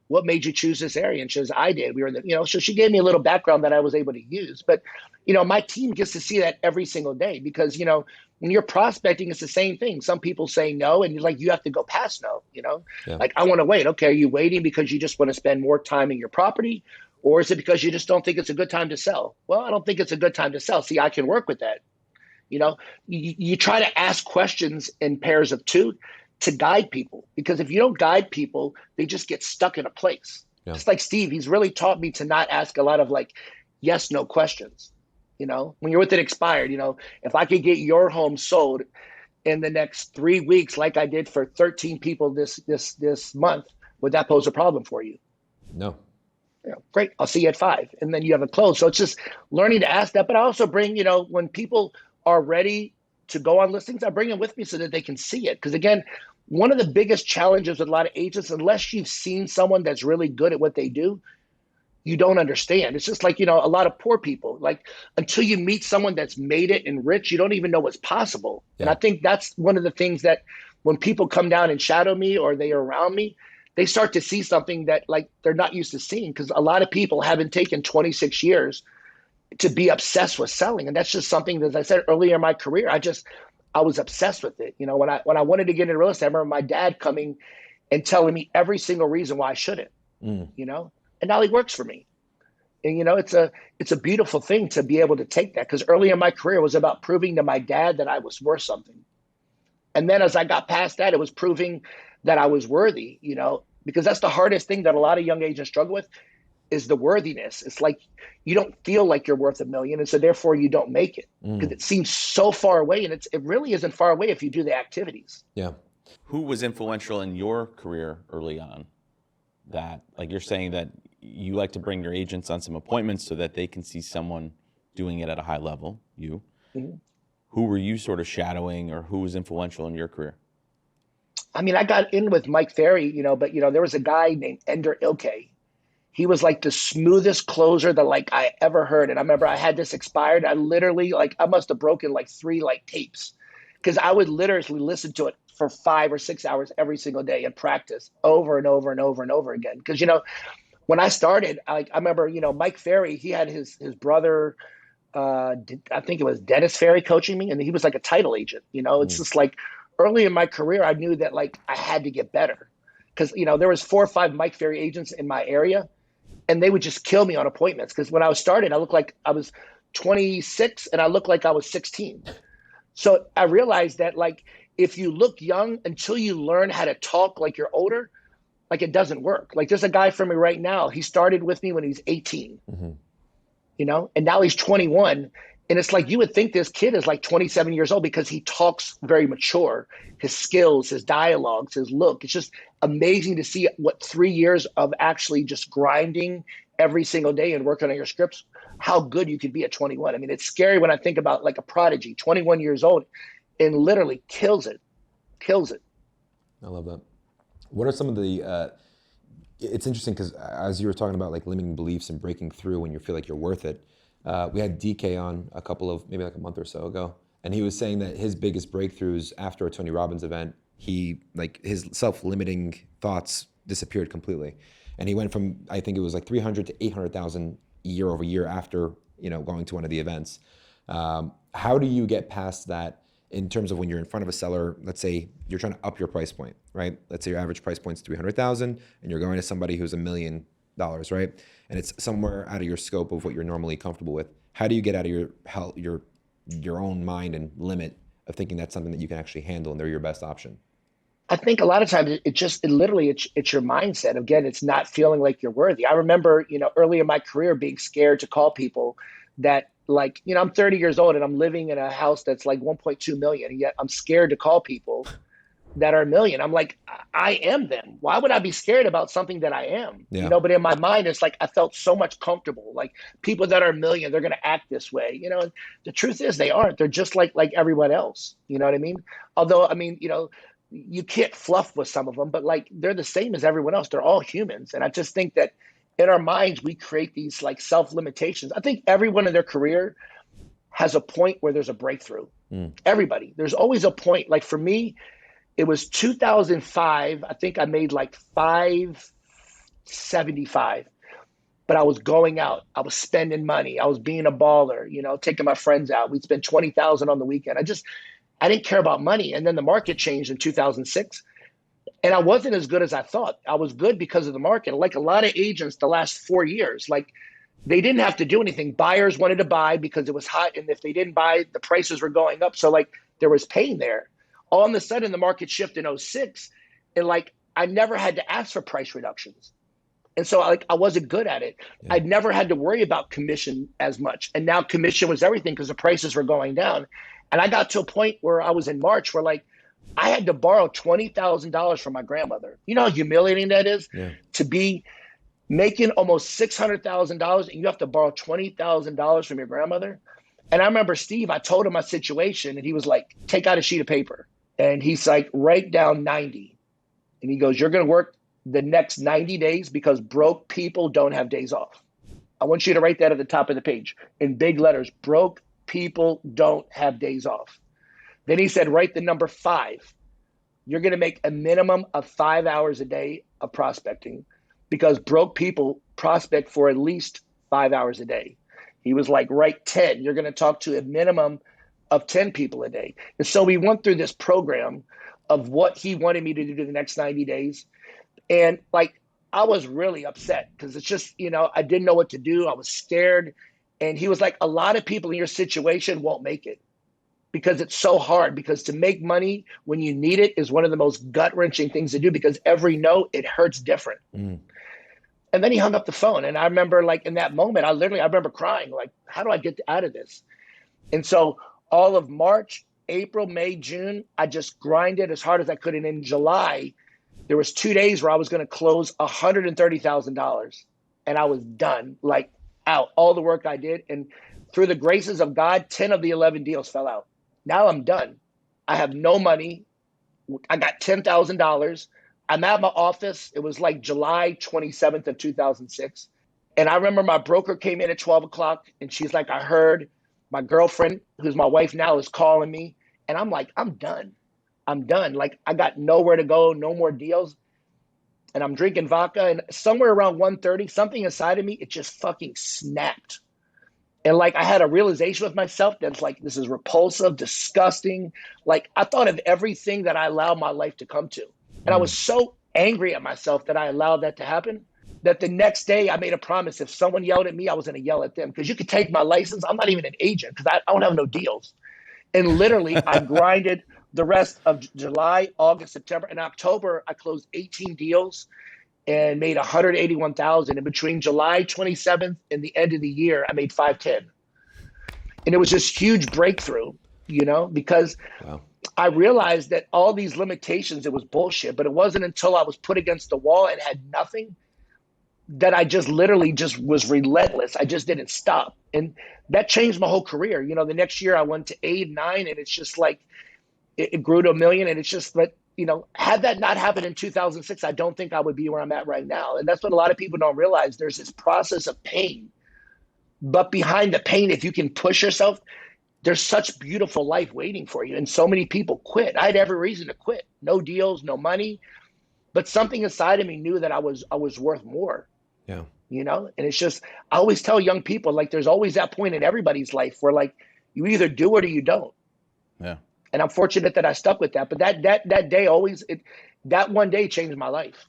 what made you choose this area? And she says, I did. We were in the, so she gave me a little background that I was able to use. But, my team gets to see that every single day because, when you're prospecting, it's the same thing. Some people say no, and you have to go past no,
Yeah.
Like, I want to wait. Okay, are you waiting because you just want to spend more time in your property? Or is it because you just don't think it's a good time to sell? Well, I don't think it's a good time to sell. See, I can work with that. You try to ask questions in pairs of two to guide people, because if you don't guide people, they just get stuck in a place. Yeah. Just like Steve, he's really taught me to not ask a lot of yes, no questions. When you're with an expired, if I could get your home sold in the next 3 weeks, like I did for 13 people this month, would that pose a problem for you?
No.
Great. I'll see you at 5. And then you have a close. So it's just learning to ask that. But I also bring, when people are ready to go on listings, I bring them with me so that they can see it. Because again, one of the biggest challenges with a lot of agents, unless you've seen someone that's really good at what they do, you don't understand. It's just like, a lot of poor people, until you meet someone that's made it and rich, you don't even know what's possible. Yeah. And I think that's one of the things that when people come down and shadow me or they are around me, they start to see something that they're not used to seeing, because a lot of people haven't taken 26 years to be obsessed with selling. And that's just something that, as I said earlier in my career, I was obsessed with it. When I wanted to get into real estate, I remember my dad coming and telling me every single reason why I shouldn't, and now he works for me. And it's a beautiful thing to be able to take that, because early in my career it was about proving to my dad that I was worth something. And then as I got past that, it was proving that I was worthy, because that's the hardest thing that a lot of young agents struggle with, is the worthiness. It's like you don't feel like you're worth $1 million, and so therefore you don't make it, because it seems so far away, and it really isn't far away if you do the activities.
Yeah.
Who was influential in your career early on? That, like you're saying, that you like to bring your agents on some appointments so that they can see someone doing it at a high level, you. Mm-hmm. Who were you sort of shadowing, or who was influential in your career?
I mean, I got in with Mike Ferry, but there was a guy named Ender Ilke. He was like the smoothest closer that like I ever heard. And I remember I had this expired. I literally I must have broken like 3 tapes, because I would literally listen to it for 5 or 6 hours every single day and practice over and over and over and over again. Because, when I started, I remember, Mike Ferry, he had his brother, I think it was Dennis Ferry, coaching me, and he was like a title agent. It's just like early in my career, I knew that like I had to get better, because, there was 4 or 5 Mike Ferry agents in my area, and they would just kill me on appointments. Because when I was started, I looked like I was 26 and I looked like I was 16. So I realized that like, if you look young until you learn how to talk like you're older, like it doesn't work. Like there's a guy for me right now. He started with me when he was 18, and now he's 21. And it's like, you would think this kid is like 27 years old, because he talks very mature. His skills, his dialogues, his look. It's just amazing to see what 3 years of actually just grinding every single day and working on your scripts, how good you could be at 21. I mean, it's scary when I think about like a prodigy, 21 years old, and literally kills it.
I love that. What are some of the, it's interesting because as you were talking about like limiting beliefs and breaking through when you feel like you're worth it, we had DK on maybe like a month or so ago, and he was saying that his biggest breakthroughs after a Tony Robbins event, his self-limiting thoughts disappeared completely. And he went from, I think it was like 300 to 800,000 year over year after, going to one of the events. How do you get past that in terms of when you're in front of a seller? Let's say you're trying to up your price point, right? Let's say your average price point is 300,000 and you're going to somebody who's $1 million, right? And it's somewhere out of your scope of what you're normally comfortable with. How do you get out of your own mind and limit of thinking that's something that you can actually handle and they're your best option?
I think a lot of times it's your mindset. Again, it's not feeling like you're worthy. I remember, early in my career being scared to call people that like, I'm 30 years old and I'm living in a house that's like 1.2 million. And yet I'm scared to call people that are $1 million. I'm like, I am them. Why would I be scared about something that I am?
Yeah.
But in my mind, it's like, I felt so much comfortable. Like people that are $1 million, they're going to act this way. The truth is they aren't. They're just like everyone else. You know what I mean? Although, I mean, you can't fluff with some of them, but like they're the same as everyone else. They're all humans. And I just think that in our minds, we create these like self-limitations. I think everyone in their career has a point where there's a breakthrough. Everybody. There's always a point. Like for me, it was 2005. I think I made like 575, but I was going out. I was spending money. I was being a baller, taking my friends out. We'd spend 20,000 on the weekend. I didn't care about money. And then the market changed in 2006. And I wasn't as good as I thought. I was good because of the market. Like a lot of agents the last 4 years, like they didn't have to do anything. Buyers wanted to buy because it was hot. And if they didn't buy, the prices were going up. So like there was pain there. All of a sudden the market shifted in 06. And like I never had to ask for price reductions. And so I wasn't good at it. Yeah. I'd never had to worry about commission as much. And now commission was everything because the prices were going down. And I got to a point where I was in March where like I had to borrow $20,000 from my grandmother. You know how humiliating that is? Yeah. To be making almost $600,000 and you have to borrow $20,000 from your grandmother. And I remember Steve, I told him my situation and he was like, take out a sheet of paper. And he's like, write down 90. And he goes, you're going to work the next 90 days because broke people don't have days off. I want you to write that at the top of the page in big letters. Broke people don't have days off. Then he said, write the number 5. You're going to make a minimum of 5 hours a day of prospecting because broke people prospect for at least 5 hours a day. He was like, write 10. You're going to talk to a minimum of 10 people a day. And so we went through this program of what he wanted me to do the next 90 days. And like I was really upset because it's just, I didn't know what to do. I was scared. And he was like, a lot of people in your situation won't make it because it's so hard, because to make money when you need it is one of the most gut-wrenching things to do, because every no, it hurts different. And then he hung up the phone. And I remember, like, in that moment, I remember crying, like, how do I get out of this? And so all of March, April, May, June, I just grinded as hard as I could. And in July, there was 2 days where I was going to close $130,000, and I was done, like, out, all the work I did. And through the graces of God, 10 of the 11 deals fell out. Now I'm done. I have no money. I got $10,000. I'm at my office. It was like July 27th of 2006. And I remember my broker came in at 12 o'clock and she's like, I heard my girlfriend, who's my wife now, is calling me. And I'm like, I'm done. I'm done. Like, I got nowhere to go, no more deals. And I'm drinking vodka, and somewhere around 1:30, something inside of me, it just fucking snapped. And like, I had a realization with myself that's like, this is repulsive, disgusting. Like, I thought of everything that I allowed my life to come to. And I was so angry at myself that I allowed that to happen, that the next day I made a promise. If someone yelled at me, I was going to yell at them, because you could take my license. I'm not even an agent because I don't have no deals. And literally I grinded the rest of July, August, September, and October. I closed 18 deals and made 181,000. And between July 27th and the end of the year, I made 510. And it was this huge breakthrough, because I realized that all these limitations, it was bullshit. But it wasn't until I was put against the wall and had nothing that I just literally just was relentless. I just didn't stop. And that changed my whole career. The next year I went to 8, 9, and it's just like, it grew to $1 million. And it's just like, had that not happened in 2006, I don't think I would be where I'm at right now. And that's what a lot of people don't realize. There's this process of pain, but behind the pain, if you can push yourself, there's such beautiful life waiting for you. And so many people quit. I had every reason to quit. No deals, no money, but something inside of me knew that I was worth more.
Yeah.
And it's just, I always tell young people, like, there's always that point in everybody's life where, like, you either do it or you don't.
Yeah.
And I'm fortunate that I stuck with that. But that day that one day changed my life.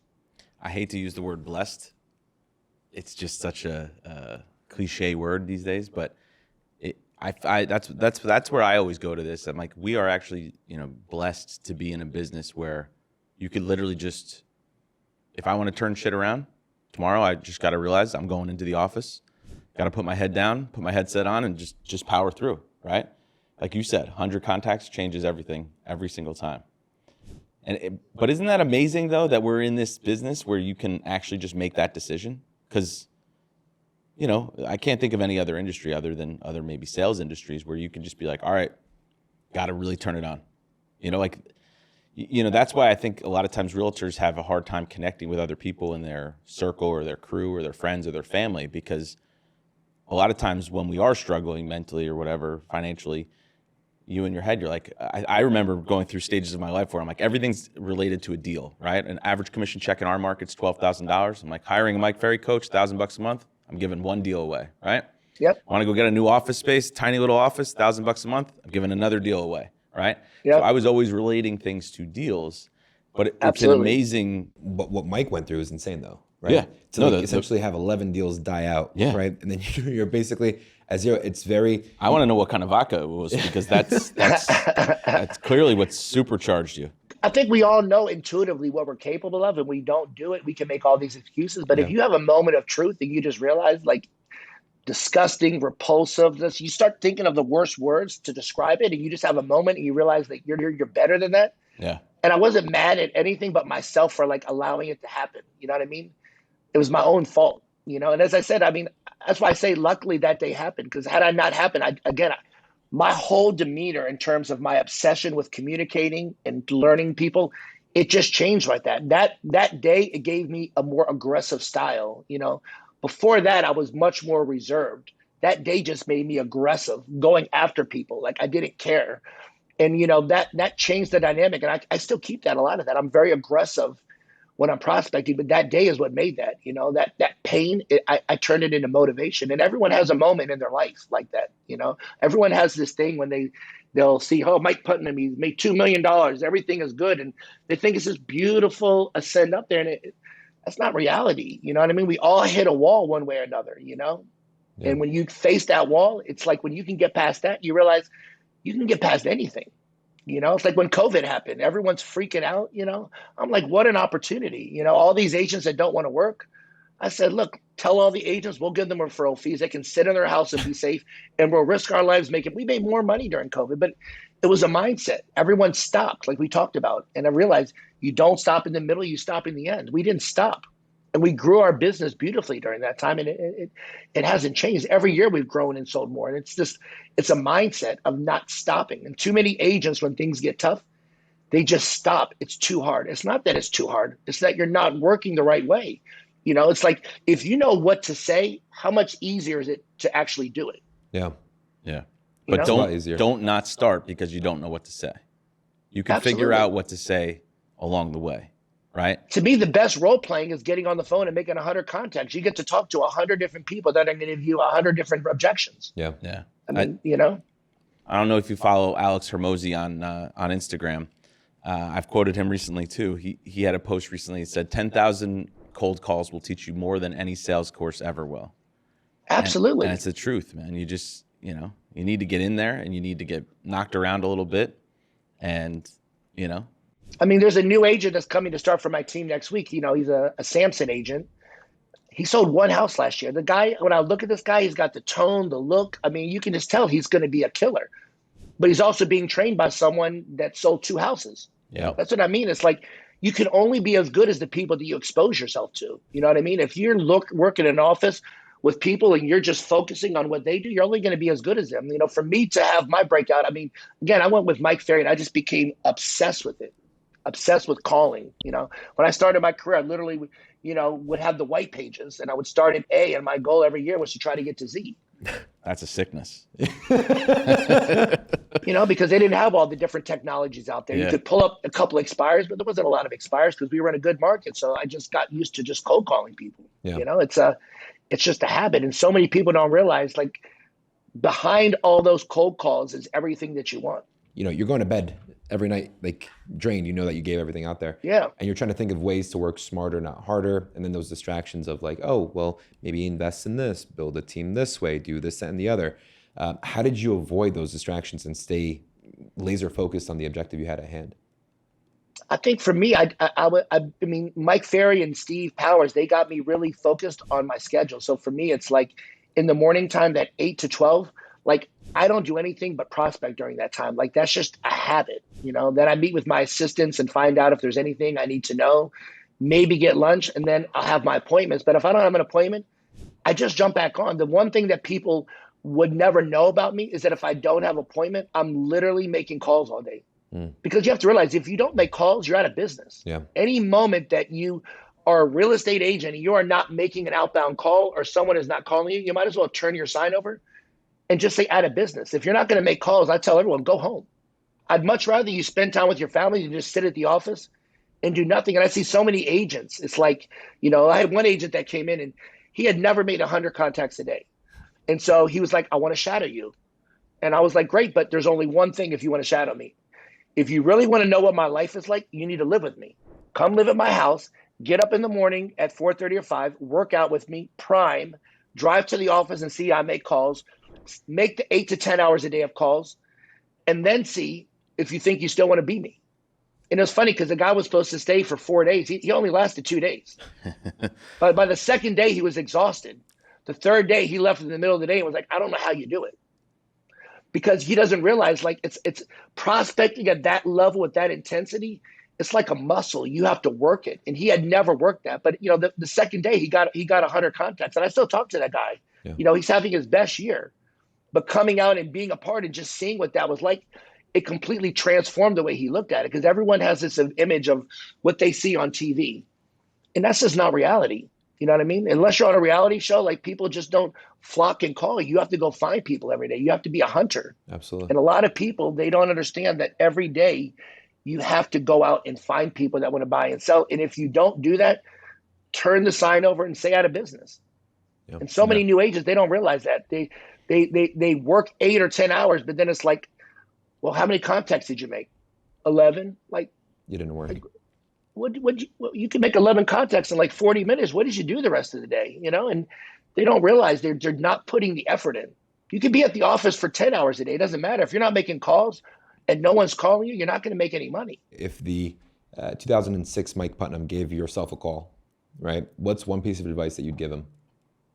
I hate to use the word blessed. It's just such a cliche word these days, but that's where I always go to this. I'm like, we are actually, blessed to be in a business where you could literally just, if I want to turn shit around tomorrow, I just got to realize I'm going into the office, got to put my head down, put my headset on, and just power through, right? Like you said, 100 contacts changes everything every single time. But isn't that amazing, though, that we're in this business where you can actually just make that decision? Because, I can't think of any other industry other than other maybe sales industries where you can just be like, all right, got to really turn it on. That's why I think a lot of times realtors have a hard time connecting with other people in their circle or their crew or their friends or their family, because a lot of times when we are struggling mentally or whatever, financially, you in your head, you're like, I remember going through stages of my life where I'm like, everything's related to a deal, right? An average commission check in our market's $12,000. I'm like, hiring a Mike Ferry coach, $1,000 a month, I'm giving one deal away, right?
Yep.
I want to go get a new office space, tiny little office, $1,000 a month, I'm giving another deal away, right?
Yep.
So I was always relating things to deals, but it's an amazing.
But what Mike went through is insane, though, right?
Yeah.
To essentially have 11 deals die out, right? And then you're basically at zero. It's very.
I want to know what kind of vodka it was, because that's clearly what supercharged you.
I think we all know intuitively what we're capable of, and we don't do it. We can make all these excuses, but if you have a moment of truth and you just realize, like, disgusting, repulsiveness, you start thinking of the worst words to describe it, and you just have a moment and you realize that you're better than that.
Yeah.
And I wasn't mad at anything but myself for, like, allowing it to happen. You know what I mean? It was my own fault, And as I said, I mean, that's why I say luckily that day happened, because had I not happened, my whole demeanor in terms of my obsession with communicating and learning people, it just changed like that. That day, it gave me a more aggressive style, Before that, I was much more reserved. That day just made me aggressive, going after people. Like, I didn't care. And, that changed the dynamic. And I still keep a lot of that. I'm very aggressive when I'm prospecting, but that day is what made that, that pain, I turned it into motivation. And everyone has a moment in their life like that, Everyone has this thing when they'll see, oh, Mike Putnam, he made $2 million, everything is good. And they think it's this beautiful ascend up there. And That's not reality. You know what I mean? We all hit a wall one way or another, you know?
Yeah.
And when you face that wall, it's like when you can get past that, you realize you can get past anything. You know, it's like when COVID happened, everyone's freaking out, you know? I'm like, what an opportunity. You know, all these agents that don't want to work. I said, look, tell all the agents, we'll give them referral fees. They can sit in their house and be safe, and we'll risk our lives making. We made more money during COVID, but it was a mindset. Everyone stopped, like we talked about. And I realized you don't stop in the middle, you stop in the end. We didn't stop. And we grew our business beautifully during that time. And it hasn't changed. Every year we've grown and sold more. And it's a mindset of not stopping. And too many agents, when things get tough, they just stop. It's too hard. It's not that it's too hard. It's that you're not working the right way. You know, it's like, if you know what to say, how much easier is it to actually do it?
Yeah.
Yeah.
You
But
know?
don't not start because you don't know what to say. You can figure out what to say along the way, right?
To me, the best role playing is getting on the phone and making 100 contacts. You get to talk to 100 different people that are going to give you 100 different objections.
Yeah.
Yeah.
I mean, you know?
I don't know if you follow Alex Hermosi on Instagram. I've quoted him recently too. He had a post recently that said 10,000 cold calls will teach you more than any sales course ever will.
Absolutely.
And it's the truth, man. You just, you need to get in there and you need to get knocked around a little bit. And,
I mean, there's a new agent that's coming to start for my team next week. You know, he's a Samson agent. He sold one house last year. The guy, when I look at this guy, he's got the tone, the look. I mean, you can just tell he's going to be a killer. But he's also being trained by someone that sold 2 houses.
Yeah.
That's what I mean. It's like, you can only be as good as the people that you expose yourself to. You know what I mean? If you're working in an office with people and you're just focusing on what they do, you're only going to be as good as them. You know, for me to have my breakout, I mean, again, I went with Mike Ferry and I just became obsessed with it, obsessed with calling. You know, when I started my career, I literally, would have the white pages and I would start at A, and my goal every year was to try to get to Z.
That's a sickness.
Because they didn't have all the different technologies out there.
Yeah.
You could pull up a couple expires, but there wasn't a lot of expires because we were in a good market. So I just got used to just cold calling people.
Yeah.
It's just a habit. And so many people don't realize, like, behind all those cold calls is everything that you want.
You're going to bed every night, like, drained. You know that you gave everything out there.
Yeah.
And you're trying to think of ways to work smarter, not harder. And then those distractions of like, oh, well, maybe invest in this, build a team this way, do this, that, and the other. How did you avoid those distractions and stay laser focused on the objective you had at hand?
I think for me, I mean, Mike Ferry and Steve Powers, they got me really focused on my schedule. So for me, it's like in the morning time, that 8 to 12, like, I don't do anything but prospect during that time. Like, that's just a habit, Then I meet with my assistants and find out if there's anything I need to know, maybe get lunch, and then I'll have my appointments. But if I don't have an appointment, I just jump back on. The one thing that people would never know about me is that if I don't have an appointment, I'm literally making calls all day. Because you have to realize, if you don't make calls, you're out of business.
Yeah.
Any moment that you are a real estate agent and you are not making an outbound call, or someone is not calling you, you might as well turn your sign over and just say out of business. If you're not going to make calls, I tell everyone, go home. I'd much rather you spend time with your family than just sit at the office and do nothing. And I see so many agents. It's like, I had one agent that came in and he had never made 100 contacts a day. And so he was like, I want to shadow you. And I was like, great, but there's only one thing if you want to shadow me. If you really want to know what my life is like, you need to live with me. Come live at my house, get up in the morning at 4:30 or 5, work out with me, prime, drive to the office and see I make calls, make the 8 to 10 hours a day of calls, and then see if you think you still want to be me. And it was funny because the guy was supposed to stay for 4 days. He only lasted 2 days. But by the second day, he was exhausted. The third day, he left in the middle of the day and was like, I don't know how you do it. Because he doesn't realize, like, it's prospecting at that level with that intensity. It's like a muscle. You have to work it. And he had never worked that. But, the second day he got 100 contacts. And I still talk to that guy. Yeah. He's having his best year. But coming out and being a part and just seeing what that was like, it completely transformed the way he looked at it. Because everyone has this image of what they see on TV. And that's just not reality. You know what I mean? Unless you're on a reality show, like, people just don't flock and call you. You have to go find people every day. You have to be a hunter.
Absolutely.
And a lot of people, they don't understand that every day you have to go out and find people that want to buy and sell. And if you don't do that, turn the sign over and stay out of business. Yep. And so many new agents, they don't realize that. They work 8 or 10 hours, but then it's like, well, how many contacts did you make? 11? Like,
you didn't work.
you can make 11 contacts in like 40 minutes. What did you do the rest of the day? And they don't realize they're not putting the effort in. You could be at the office for 10 hours a day. It doesn't matter. If you're not making calls and no one's calling you, you're not going to make any money.
If the 2006 Mike Putnam gave yourself a call, right? What's one piece of advice that you'd give him?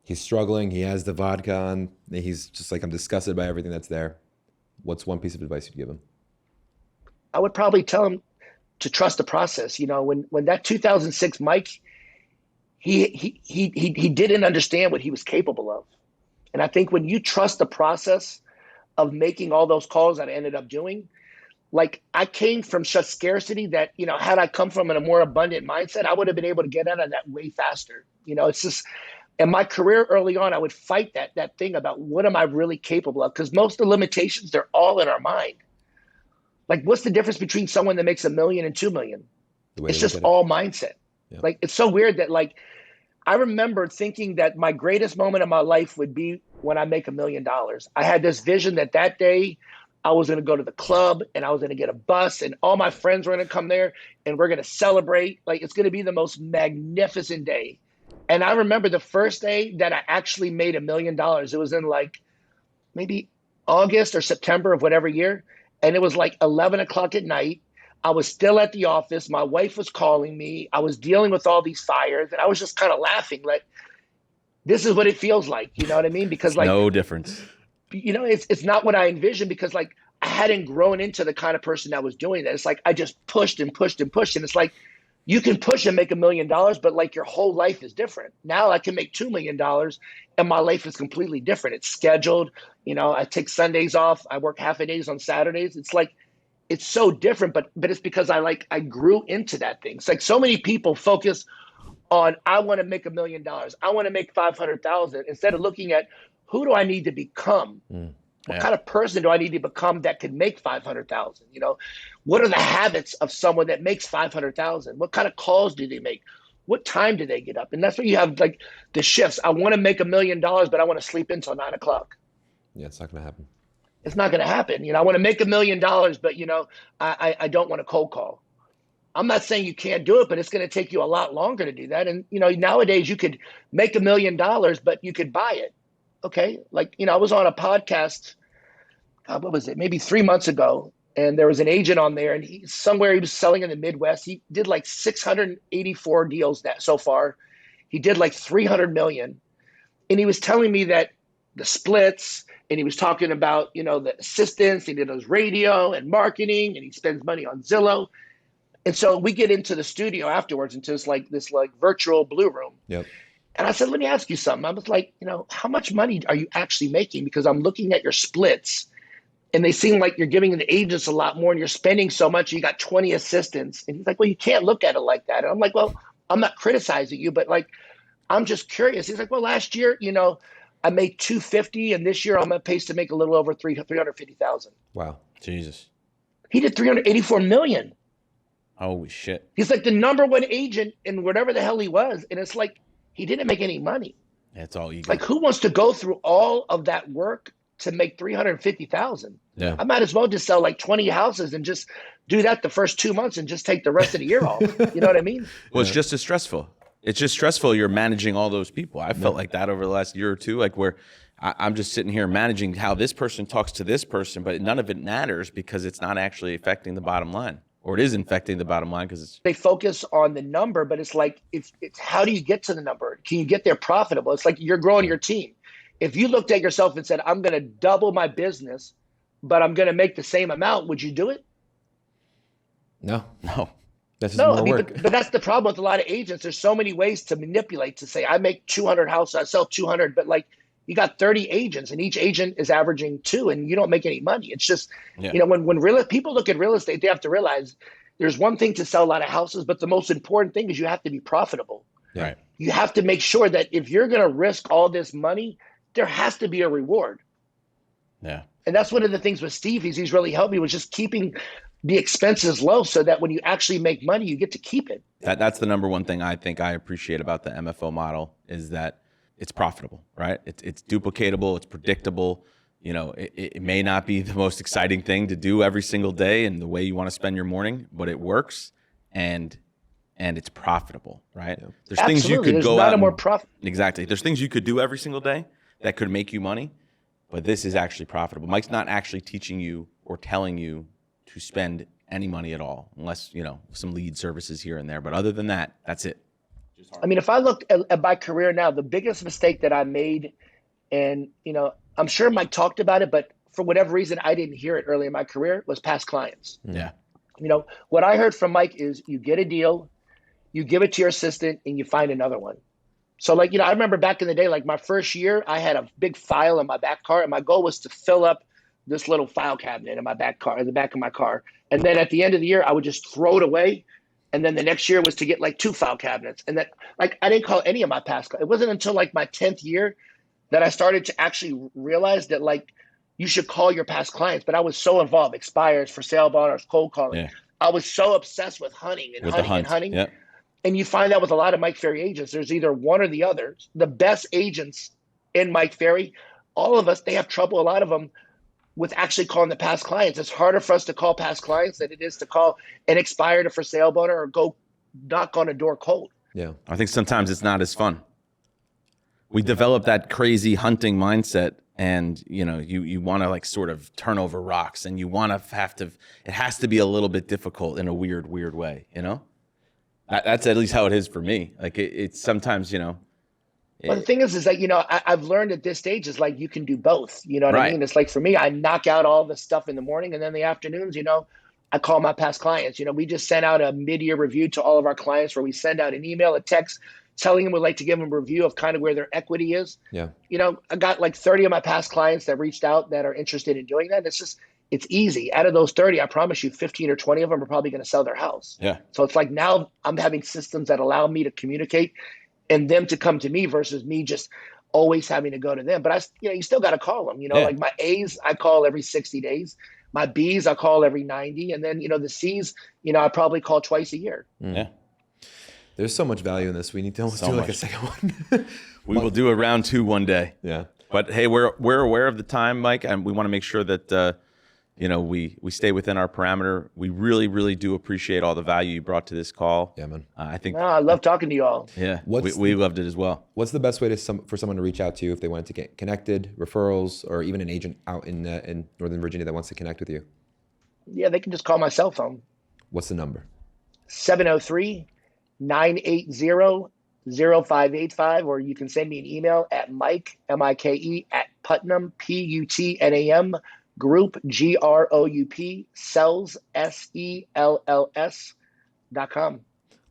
He's struggling. He has the vodka on. He's just like, I'm disgusted by everything that's there. What's one piece of advice you'd give him?
I would probably tell him to trust the process. When that 2006 Mike, he didn't understand what he was capable of. And I think when you trust the process of making all those calls that I ended up doing, like I came from such scarcity that, had I come from a more abundant mindset, I would have been able to get out of that way faster. It's just, in my career early on, I would fight that thing about what am I really capable of? Because most of the limitations, they're all in our mind. Like, what's the difference between someone that makes $1 million and $2 million? It's just all mindset. Yeah. Like, it's so weird that, like, I remember thinking that my greatest moment of my life would be when I make $1 million. I had this vision that day I was going to go to the club and I was going to get a bus and all my friends were going to come there and we're going to celebrate. Like, it's going to be the most magnificent day. And I remember the first day that I actually made $1 million. It was in like maybe August or September of whatever year. And it was like 11 o'clock at night. I was still at the office. My wife was calling me. I was dealing with all these fires and I was just kind of laughing like, this is what it feels like. You know what I mean? Because like
no difference.
It's not what I envisioned because like I hadn't grown into the kind of person that was doing that. It's like I just pushed and pushed and pushed. And it's like you can push and make $1 million, but like your whole life is different. Now I can make $2 million and my life is completely different. It's scheduled. I take Sundays off. I work half a days on Saturdays. It's like, it's so different, but it's because I grew into that thing. It's like so many people focus on, I want to make $1 million. I want to make 500,000 instead of looking at who do I need to become? What kind of person do I need to become that could make 500,000? What are the habits of someone that makes 500,000? What kind of calls do they make? What time do they get up? And that's where you have like the shifts. I want to make $1 million, but I want to sleep until 9 o'clock.
Yeah, it's not going to happen.
It's not going to happen. I want to make $1 million, but I don't want to cold call. I'm not saying you can't do it, but it's going to take you a lot longer to do that. And, nowadays you could make $1 million, but you could buy it. Okay. Like, I was on a podcast, what was it? Maybe 3 months ago. And there was an agent on there and he was selling in the Midwest. He did like 684 deals so far. He did like 300 million. And he was telling me that the splits, and he was talking about, the assistants, he did his radio and marketing, and he spends money on Zillow. And so we get into the studio afterwards into this virtual blue room.
Yep.
And I said, let me ask you something. I was like, how much money are you actually making? Because I'm looking at your splits and they seem like you're giving the agents a lot more and you're spending so much. You got 20 assistants. And he's like, well, you can't look at it like that. And I'm like, well, I'm not criticizing you, but like, I'm just curious. He's like, well, last year, I made 250 and this year I'm on pace to make a little over 350,000.
Wow.
Jesus.
He did 384 million.
Holy shit.
He's like the number one agent in whatever the hell he was. And it's like, he didn't make any money.
That's all you got.
Like who wants to go through all of that work to make 350,000?
Yeah.
I might as well just sell like 20 houses and just do that the first 2 months and just take the rest of the year off. You know what I mean?
Well, it's just as stressful. It's just stressful. You're managing all those people. I felt like that over the last year or two, like where I'm just sitting here managing how this person talks to this person, but none of it matters because it's not actually affecting the bottom line, or it is affecting the bottom line because it's.
They focus on the number, but it's like, it's how do you get to the number? Can you get there profitable? It's like you're growing your team. If you looked at yourself and said, I'm going to double my business, but I'm going to make the same amount, would you do it?
No. That's
no,
more work.
But that's the problem with a lot of agents. There's so many ways to manipulate to say, I make 200 houses, I sell 200, but like you got 30 agents and each agent is averaging 2 and you don't make any money. It's just, when people look at real estate, they have to realize there's one thing to sell a lot of houses, but the most important thing is you have to be profitable.
Right.
You have to make sure that if you're going to risk all this money, there has to be a reward.
Yeah.
And that's one of the things with Steve, he's really helped me with just keeping the expenses low so that when you actually make money, you get to keep it.
That's the number one thing I think I appreciate about the MFO model is that it's profitable, right? It's duplicatable, it's predictable. It may not be the most exciting thing to do every single day and the way you want to spend your morning, but it works. And and it's profitable, right?
Yeah.
There's things you could
There's
go
not
out
a more
and,
profit.
exactly. There's things you could do every single day that could make you money, but this is actually profitable. Mike's not actually teaching you or telling you to spend any money at all, unless, you know, some lead services here and there. But other than that, that's it.
I mean, if I look at my career now, the biggest mistake that I made, and, you know, I'm sure Mike talked about it, but for whatever reason, I didn't hear it early in my career, was past clients.
Yeah.
You know, what I heard from Mike is you get a deal, you give it to your assistant, and you find another one. So, like, you know, I remember back in the day, like my first year, I had a big file in my back car, and my goal was to fill up this little file cabinet in my back car, in the back of my car. And then at the end of the year, I would just throw it away. And then the next year was to get like 2 file cabinets. And then, like, I didn't call any of my past clients. It wasn't until like my 10th year that I started to actually realize that, like, you should call your past clients. But I was so involved, expires, for sale boners, cold calling.
Yeah.
I was so obsessed with hunting and hunting.
Yep.
And you find out with a lot of Mike Ferry agents, there's either one or the other. The best agents in Mike Ferry, all of us, they have trouble, a lot of them, with actually calling the past clients. It's harder for us to call past clients than it is to call an expired or for sale boner or go knock on a door cold.
Yeah.
I think sometimes it's not as fun. We develop that crazy hunting mindset, and, you know, you want to, like, sort of turn over rocks, and you want to it has to be a little bit difficult in a weird way, you know? That's at least how it is for me. Like, it's sometimes, you know.
Well, the thing is that, you know, I've learned at this stage is like you can do both. You know what I mean? It's like, for me, I knock out all the stuff in the morning, and then the afternoons, you know, I call my past clients. You know, we just sent out a mid-year review to all of our clients where we send out an email, a text, telling them we'd like to give them a review of kind of where their equity is.
Yeah.
You know, I got like 30 of my past clients that reached out that are interested in doing that. It's easy. Out of those 30, I promise you 15 or 20 of them are probably going to sell their house.
Yeah.
So it's like now I'm having systems that allow me to communicate and them to come to me versus me just always having to go to them. But you still got to call them, you know, like my A's, I call every 60 days. My B's, I call every 90. And then, you know, the C's, you know, I probably call twice a year.
Yeah.
There's so much value in this. We need to almost do like a second one.
We will do a round 2 one day.
Yeah.
But hey, we're aware of the time, Mike, and we want to make sure that, you know, we stay within our parameter. We really, really do appreciate all the value you brought to this call.
Yeah, man.
I think.
I love talking to you all.
Yeah, we loved it as well.
What's the best way for someone to reach out to you if they wanted to get connected, referrals, or even an agent out in Northern Virginia that wants to connect with you?
Yeah, they can just call my cell phone.
What's the number?
703-980-0585, or you can send me an email at Mike, Mike, at Putnam, Putnam, Group, Group, Sells, SELLS.com.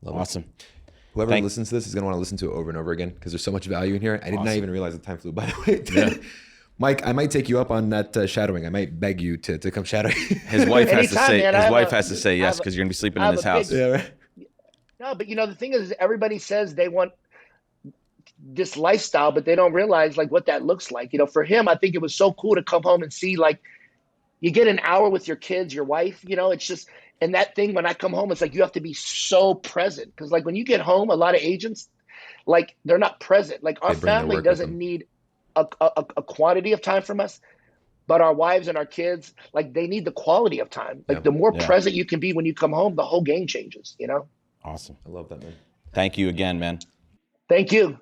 Awesome. Whoever listens to this is going to want to listen to it over and over again because there's so much value in here. I did not even realize the time flew by the way. Yeah. Mike, I might take you up on that shadowing. I might beg you to come shadow.
His wife has to say. His wife has to say yes because you're going to be sleeping in his house.
Yeah, right.
No, but you know the thing is, everybody says they want this lifestyle, but they don't realize like what that looks like. You know, for him, I think it was so cool to come home and see like you get an hour with your kids, your wife. You know, it's just, and that thing when I come home, it's like you have to be so present because like when you get home, a lot of agents like they're not present. Like our family doesn't need a quantity of time from us, but our wives and our kids, like they need the quality of time. Like the more present you can be when you come home, the whole game changes, you know?
Awesome.
I love that, man.
Thank you again, man.
Thank you.